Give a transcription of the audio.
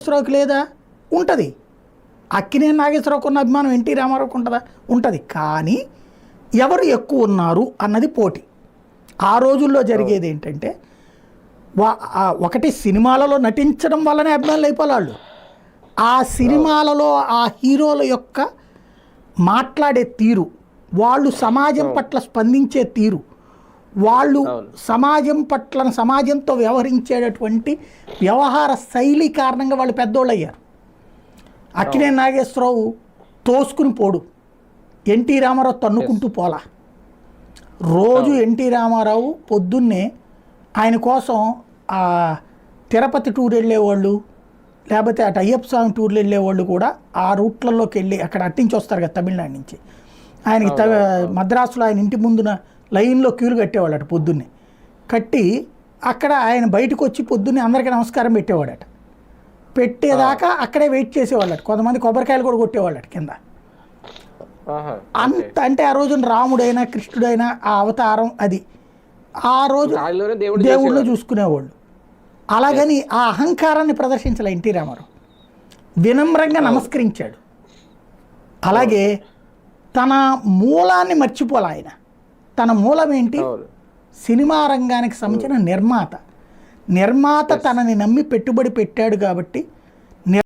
నాగేశ్వరరావుకి లేదా? ఉంటుంది. అక్కినేని నాగేశ్వరరావుకు ఉన్న అభిమానం ఎన్టీ రామారావుకు ఉంటుందా? ఉంటుంది. కానీ ఎవరు ఎక్కువ ఉన్నారు అన్నది పోటీ. ఆ రోజుల్లో జరిగేది ఏంటంటే ఒకటి సినిమాలలో నటించడం వల్లనే అభిమానులు అయిపోవాలి. ఆ సినిమాలలో ఆ హీరోల యొక్క మాట్లాడే తీరు, వాళ్ళు సమాజం పట్ల స్పందించే తీరు, వాళ్ళు సమాజం పట్ల సమాజంతో వ్యవహరించేటటువంటి వ్యవహార శైలి కారణంగా వాళ్ళు పెద్దోళ్ళు అయ్యారు. అక్కినేని నాగేశ్వరరావు తోసుకుని పోడు, ఎన్టీ రామారావు తన్నుకుంటూ పోలా. రోజు ఎన్టీ రామారావు పొద్దున్నే ఆయన కోసం తిరుపతి టూర్ వెళ్ళేవాళ్ళు, లేకపోతే అటు అయ్యప్ప స్వామి టూర్లు వెళ్ళేవాళ్ళు కూడా ఆ రూట్లలోకి వెళ్ళి అక్కడ అట్టించి వస్తారు కదా తమిళనాడు నుంచి. ఆయనకి మద్రాసులో ఆయన ఇంటి ముందున లైన్లో క్యూలు కట్టేవాళ్ళు అటు పొద్దున్నే కట్టి, అక్కడ ఆయన బయటకు వచ్చి పొద్దున్నే అందరికీ నమస్కారం పెట్టేవాడట. పెట్టేదాకా అక్కడే వెయిట్ చేసేవాళ్ళట. కొంతమంది కొబ్బరికాయలు కూడా కొట్టేవాళ్ళట కింద. అంత అంటే ఆ రోజున రాముడైనా కృష్ణుడైనా ఆ అవతారం అది ఆ రోజు దేవుళ్ళు చూసుకునేవాళ్ళు. అలాగని ఆ అహంకారాన్ని ప్రదర్శించాలి ఎన్టీ రామారావు. వినమ్రంగా నమస్కరించాడు. అలాగే తన మూలాన్ని మర్చిపోలే ఆయన. తన మూలం ఏంటి? సినిమా రంగానికి సంబంధించిన నిర్మాత తనని నమ్మి పెట్టుబడి పెట్టాడు కాబట్టి